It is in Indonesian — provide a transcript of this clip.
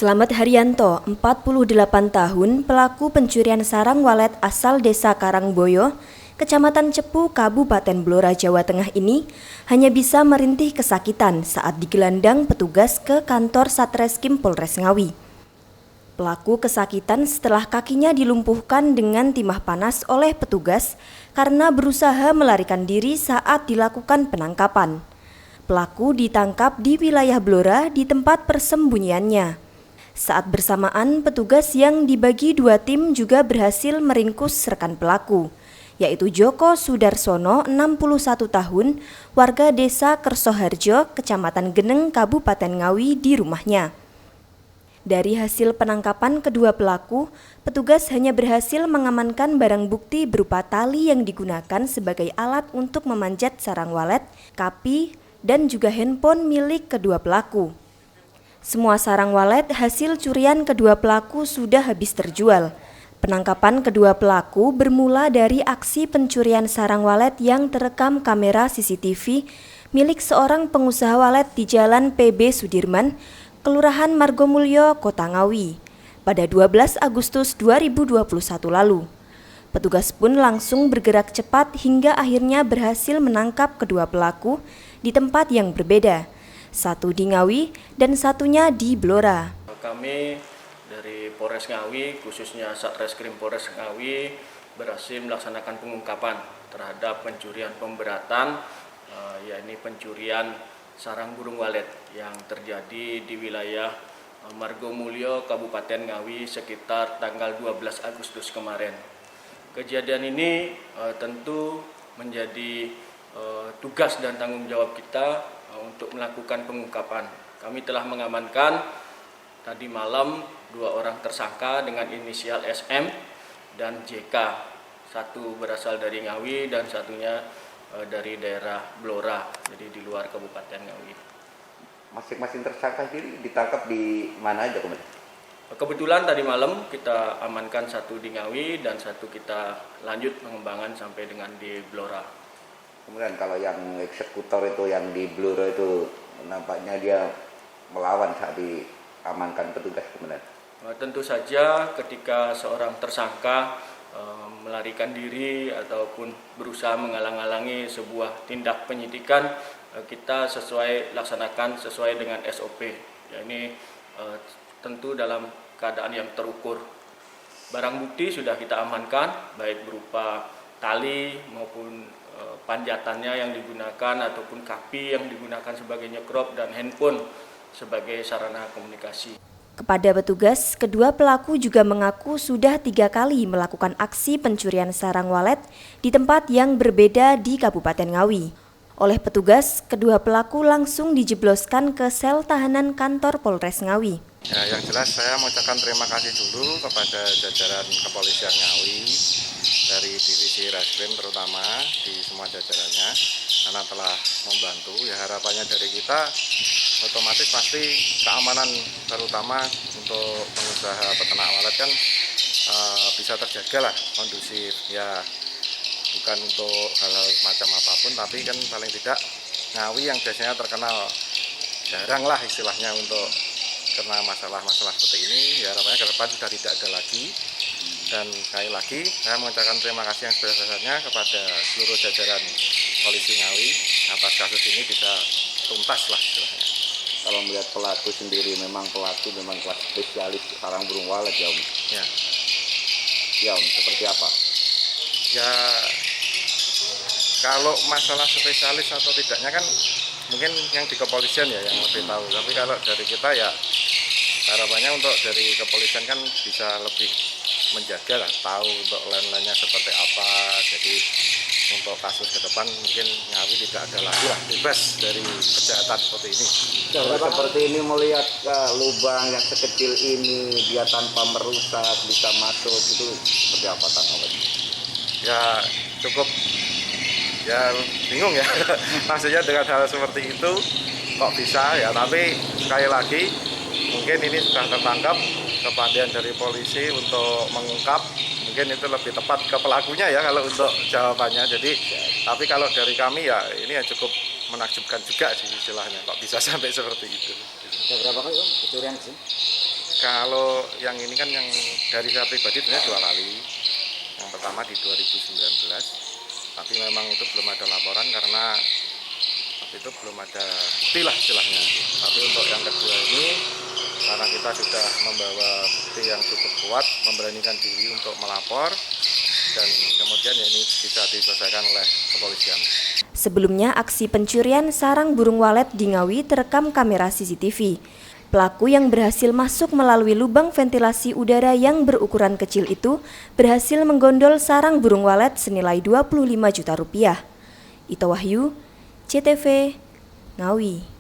Slamet Haryanto, 48 tahun, pelaku pencurian sarang walet asal Desa Karangboyo, Kecamatan Cepu, Kabupaten Blora, Jawa Tengah ini hanya bisa merintih kesakitan saat digelandang petugas ke kantor Satreskrim Polres Ngawi. Pelaku kesakitan setelah kakinya dilumpuhkan dengan timah panas oleh petugas karena berusaha melarikan diri saat dilakukan penangkapan. Pelaku ditangkap di wilayah Blora di tempat persembunyiannya. Saat bersamaan, petugas yang dibagi dua tim juga berhasil meringkus rekan pelaku, yaitu Joko Sudarsono, 61 tahun, warga Desa Kersoharjo, Kecamatan Geneng, Kabupaten Ngawi di rumahnya. Dari hasil penangkapan kedua pelaku, petugas hanya berhasil mengamankan barang bukti berupa tali yang digunakan sebagai alat untuk memanjat sarang walet, kapi, dan juga handphone milik kedua pelaku. Semua sarang walet hasil curian kedua pelaku sudah habis terjual. Penangkapan kedua pelaku bermula dari aksi pencurian sarang walet yang terekam kamera CCTV milik seorang pengusaha walet di Jalan PB Sudirman, Kelurahan Margomulyo, Kota Ngawi, pada 12 Agustus 2021 lalu. Petugas pun langsung bergerak cepat hingga akhirnya berhasil menangkap kedua pelaku di tempat yang berbeda. Satu di Ngawi dan satunya di Blora. Kami dari Polres Ngawi, khususnya Satreskrim Polres Ngawi, berhasil melaksanakan pengungkapan terhadap pencurian pemberatan, yakni pencurian sarang burung walet yang terjadi di wilayah Margomulyo, Kabupaten Ngawi sekitar tanggal 12 Agustus kemarin. Kejadian ini tentu menjadi tugas dan tanggung jawab kita untuk melakukan pengungkapan. Kami telah mengamankan tadi malam 2 orang tersangka dengan inisial SM dan JK. Satu berasal dari Ngawi dan satunya dari daerah Blora, jadi di luar Kabupaten Ngawi. Masing-masing tersangka ini ditangkap di mana aja kemudian? Kebetulan tadi malam kita amankan satu di Ngawi dan satu kita lanjut pengembangan sampai dengan di Blora. Kemudian kalau yang eksekutor itu yang di Blora itu nampaknya dia melawan saat diamankan petugas kemudian. Tentu saja ketika seorang tersangka melarikan diri ataupun berusaha menghalang-halangi sebuah tindak penyidikan, kita laksanakan sesuai dengan SOP. Ya, ini tentu dalam keadaan yang terukur. Barang bukti sudah kita amankan, baik berupa tali maupun panjatannya yang digunakan ataupun kapi yang digunakan sebagai nyekrop dan handphone sebagai sarana komunikasi. Kepada petugas, kedua pelaku juga mengaku sudah 3 kali melakukan aksi pencurian sarang walet di tempat yang berbeda di Kabupaten Ngawi. Oleh petugas, kedua pelaku langsung dijebloskan ke sel tahanan kantor Polres Ngawi. Ya, yang jelas saya mengucapkan terima kasih dulu kepada jajaran Kepolisian Ngawi dari Divisi Reskrim terutama di semua jajarannya karena telah membantu. Ya harapannya dari kita otomatis pasti keamanan terutama untuk pengusaha peternak walet kan bisa terjaga lah kondusif. Ya bukan untuk hal-hal macam apapun tapi kan paling tidak Ngawi yang biasanya terkenal jarang lah istilahnya untuk karena masalah-masalah seperti ini, ya harapannya ke depan sudah tidak ada lagi. Dan sekali lagi saya mengucapkan terima kasih yang sebesar-besarnya kepada seluruh jajaran Polisi Ngawi atas kasus ini bisa tuntas lah istilahnya. Kalau melihat pelaku sendiri memang kelas spesialis sarang burung walet ya Om? Ya. Ya Om, seperti apa? Ya kalau masalah spesialis atau tidaknya kan mungkin yang di kepolisian ya yang lebih tahu. Tapi kalau dari kita ya harapannya untuk dari kepolisian kan bisa lebih menjaga lah, tahu untuk lain-lainnya seperti apa. Jadi untuk kasus ke depan mungkin Ngawi tidak ada lagi lah, bebas dari kejahatan seperti ini. Seperti ini melihat lubang yang sekecil ini dia tanpa merusak bisa masuk itu seperti apa tanggapan? Ya cukup ya bingung ya maksudnya dengan hal seperti itu kok bisa ya, tapi sekali lagi mungkin ini sudah tertangkap, kepandaian dari polisi untuk mengungkap mungkin itu lebih tepat ke pelakunya ya kalau untuk jawabannya. Jadi tapi kalau dari kami ya ini ya cukup menakjubkan juga sih istilahnya kok bisa sampai seperti itu. Berapa kali Om pencurian sih? Kalau yang ini kan yang dari saya pribadi sebenarnya 2 kali. Yang pertama di 2019, tapi memang itu belum ada laporan karena waktu itu belum ada bukti lah istilahnya. Tapi untuk yang kedua ini, karena kita sudah membawa bukti yang cukup kuat, memberanikan diri untuk melapor, dan kemudian ya ini bisa diselesaikan oleh kepolisian. Sebelumnya, aksi pencurian sarang burung walet di Ngawi terekam kamera CCTV. Pelaku yang berhasil masuk melalui lubang ventilasi udara yang berukuran kecil itu berhasil menggondol sarang burung walet senilai 25 juta rupiah. Ito Wahyu, CTV, Ngawi.